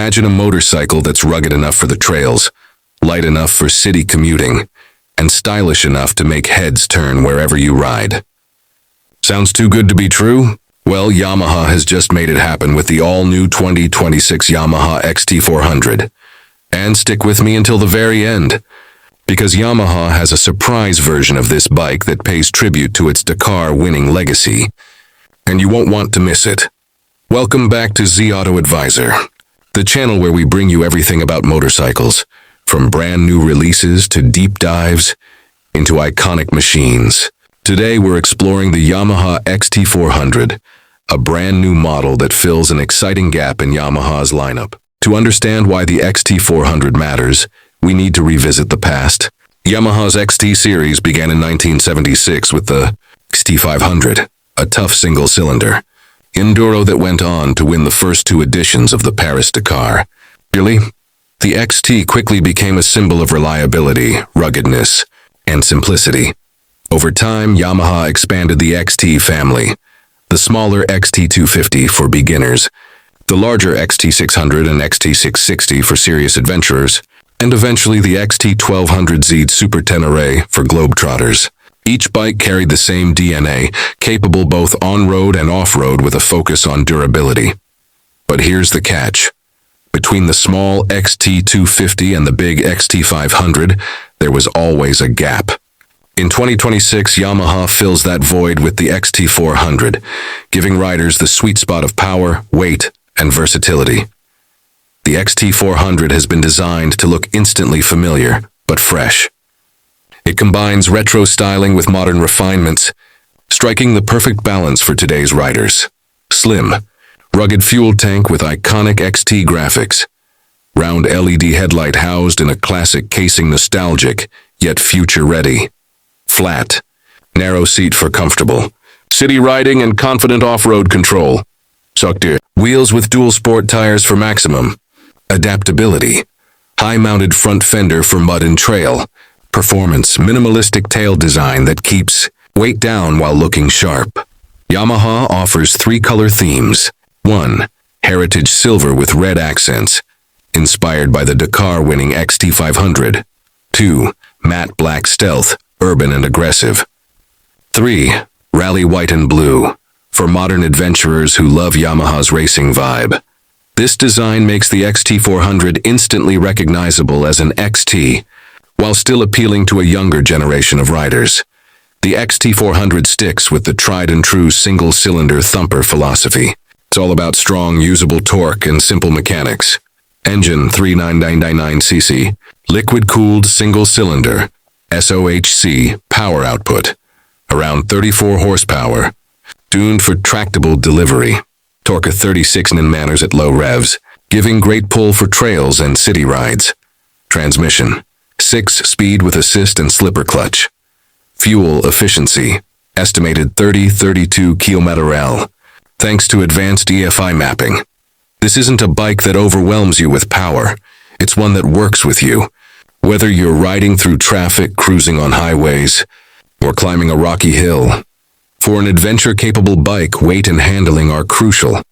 Imagine a motorcycle that's rugged enough for the trails, light enough for city commuting, and stylish enough to make heads turn wherever you ride. Sounds too good to be true? Well, Yamaha has just made it happen with the all-new 2026 Yamaha XT400. And stick with me until the very end, because Yamaha has a surprise version of this bike that pays tribute to its Dakar-winning legacy, and you won't want to miss it. Welcome back to Z Auto Advisor, the channel where we bring you everything about motorcycles, from brand new releases to deep dives into iconic machines. Today we're exploring the Yamaha XT400, a brand new model that fills an exciting gap in Yamaha's lineup. To understand why the XT400 matters, we need to revisit the past. Yamaha's XT series began in 1976 with the XT500, a tough single-cylinder Enduro that went on to win the first two editions of the Paris Dakar. Really? The XT quickly became a symbol of reliability, ruggedness, and simplicity. Over time, Yamaha expanded the XT family, the smaller XT250 for beginners, the larger XT600 and XT660 for serious adventurers, and eventually the XT1200Z Super Tenere for globetrotters. Each bike carried the same DNA, capable both on-road and off-road with a focus on durability. But here's the catch. Between the small XT250 and the big XT500, there was always a gap. In 2026, Yamaha fills that void with the XT400, giving riders the sweet spot of power, weight, and versatility. The XT400 has been designed to look instantly familiar, but fresh. It combines retro styling with modern refinements, striking the perfect balance for today's riders. Slim, rugged fuel tank with iconic XT graphics. Round LED headlight housed in a classic casing, nostalgic, yet future-ready. Flat, narrow seat for comfortable city riding and confident off-road control. Sokdir. Wheels with dual sport tires for maximum adaptability. High-mounted front fender for mud and trail. Performance, minimalistic tail design that keeps weight down while looking sharp. Yamaha offers 3 color themes. 1. Heritage silver with red accents, inspired by the Dakar-winning XT500. 2. Matte black stealth, urban and aggressive. 3. Rally white and blue, for modern adventurers who love Yamaha's racing vibe. This design makes the XT400 instantly recognizable as an XT, while still appealing to a younger generation of riders. The XT400 sticks with the tried-and-true single-cylinder thumper philosophy. It's all about strong, usable torque and simple mechanics. Engine 39999cc, liquid-cooled single-cylinder, SOHC, power output, around 34 horsepower, tuned for tractable delivery. Torque of 36 Nm at low revs, giving great pull for trails and city rides. Transmission, 6-speed with assist and slipper clutch. Fuel efficiency, estimated 30-32 km/h, thanks to advanced EFI mapping. This isn't a bike that overwhelms you with power. It's one that works with you. Whether you're riding through traffic, cruising on highways, or climbing a rocky hill. For an adventure-capable bike, weight and handling are crucial.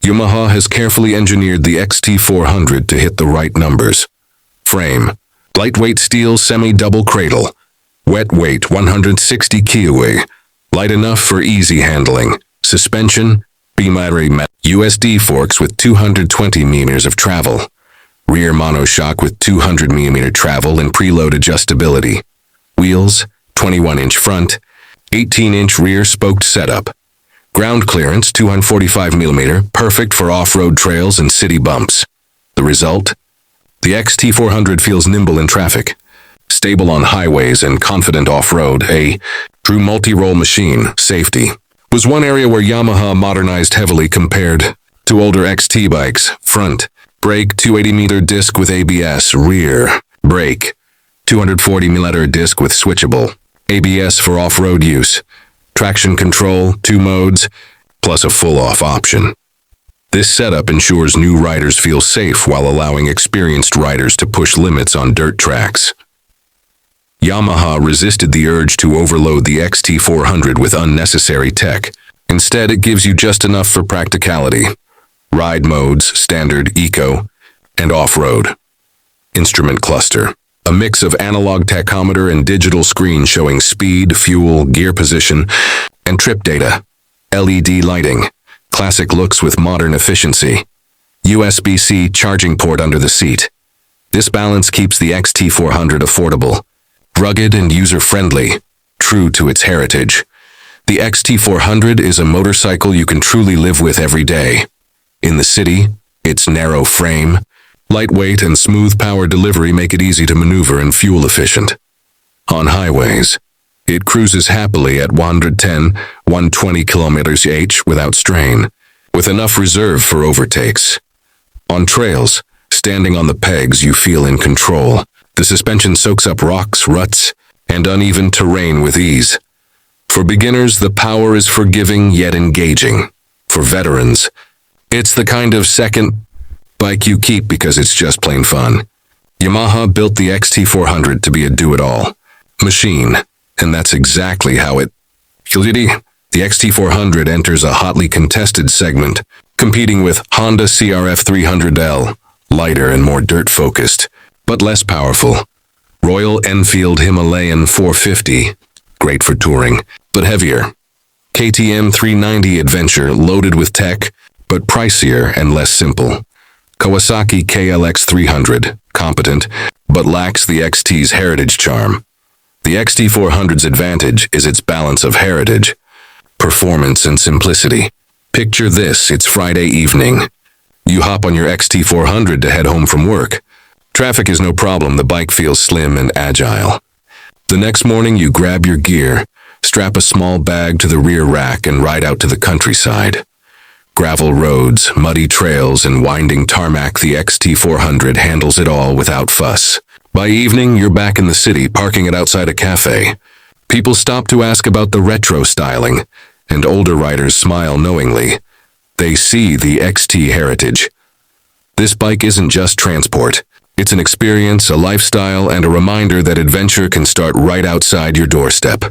Yamaha has carefully engineered the XT400 to hit the right numbers. Frame, lightweight steel semi-double cradle. Wet weight 160 kg, light enough for easy handling. Suspension, USD forks with 220 mm of travel. Rear monoshock with 200 mm travel and preload adjustability. Wheels, 21-inch front, 18-inch rear spoked setup. Ground clearance, 245 mm, perfect for off-road trails and city bumps. The result? The XT400 feels nimble in traffic, stable on highways and confident off-road. A true multi-role machine. Safety was one area where Yamaha modernized heavily compared to older XT bikes. Front brake, 280mm disc with ABS. Rear brake, 240mm disc with switchable ABS for off-road use. Traction control, 2 modes, plus a full-off option. This setup ensures new riders feel safe while allowing experienced riders to push limits on dirt tracks. Yamaha resisted the urge to overload the XT400 with unnecessary tech. Instead, it gives you just enough for practicality. Ride modes, standard, eco, and off-road. Instrument cluster. A mix of analog tachometer and digital screen showing speed, fuel, gear position, and trip data. LED lighting. Classic looks with modern efficiency. USB-C charging port under the seat. This balance keeps the XT400 affordable, rugged and user-friendly, true to its heritage. The XT400 is a motorcycle you can truly live with every day. In the city, its narrow frame, lightweight and smooth power delivery make it easy to maneuver and fuel efficient. On highways, it cruises happily at 110-120 km/h without strain, with enough reserve for overtakes. On trails, standing on the pegs, you feel in control. The suspension soaks up rocks, ruts, and uneven terrain with ease. For beginners, the power is forgiving yet engaging. For veterans, it's the kind of second bike you keep because it's just plain fun. Yamaha built the XT400 to be a do-it-all machine, and that's exactly how it is. The XT400 enters a hotly contested segment, competing with Honda CRF 300L, lighter and more dirt-focused, but less powerful. Royal Enfield Himalayan 450, great for touring, but heavier. KTM 390 Adventure, loaded with tech, but pricier and less simple. Kawasaki KLX 300, competent, but lacks the XT's heritage charm. The XT400's advantage is its balance of heritage, performance, and simplicity. Picture this, it's Friday evening. You hop on your XT400 to head home from work. Traffic is no problem, the bike feels slim and agile. The next morning you grab your gear, strap a small bag to the rear rack and ride out to the countryside. Gravel roads, muddy trails, and winding tarmac, the XT400 handles it all without fuss. By evening, you're back in the city, parking it outside a cafe. People stop to ask about the retro styling, and older riders smile knowingly. They see the XT heritage. This bike isn't just transport. It's an experience, a lifestyle, and a reminder that adventure can start right outside your doorstep.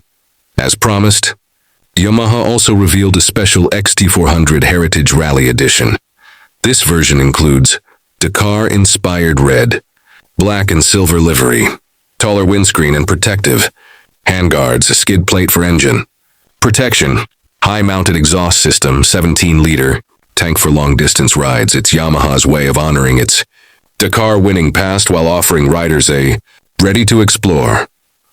As promised, Yamaha also revealed a special XT400 Heritage Rally Edition. This version includes Dakar-inspired red, black and silver livery, taller windscreen and protective, handguards, a skid plate for engine, protection, high-mounted exhaust system, 17-liter, tank for long-distance rides. It's Yamaha's way of honoring its Dakar winning past while offering riders a ready to explore.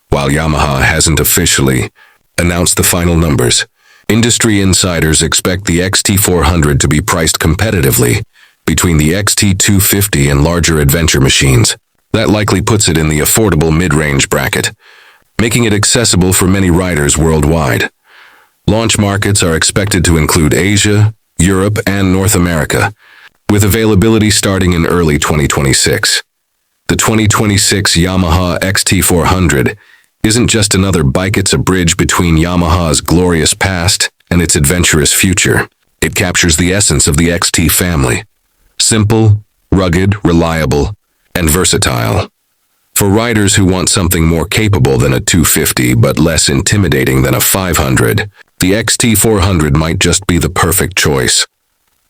While Yamaha hasn't officially announced the final numbers, industry insiders expect the XT400 to be priced competitively between the XT250 and larger adventure machines. That likely puts it in the affordable mid-range bracket, making it accessible for many riders worldwide. Launch markets are expected to include Asia, Europe, and North America, with availability starting in early 2026. The 2026 Yamaha XT400 isn't just another bike, it's a bridge between Yamaha's glorious past and its adventurous future. It captures the essence of the XT family. Simple, rugged, reliable, and versatile. For riders who want something more capable than a 250 but less intimidating than a 500, the XT400 might just be the perfect choice.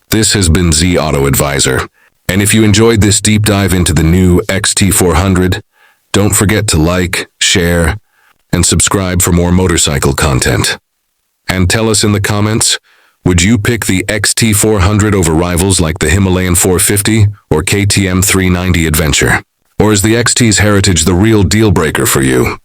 This has been Z Auto Advisor, and if you enjoyed this deep dive into the new XT400, don't forget to like, share, and subscribe for more motorcycle content. And tell us in the comments, would you pick the XT400 over rivals like the Himalayan 450 or KTM 390 Adventure? Or is the XT's heritage the real deal breaker for you?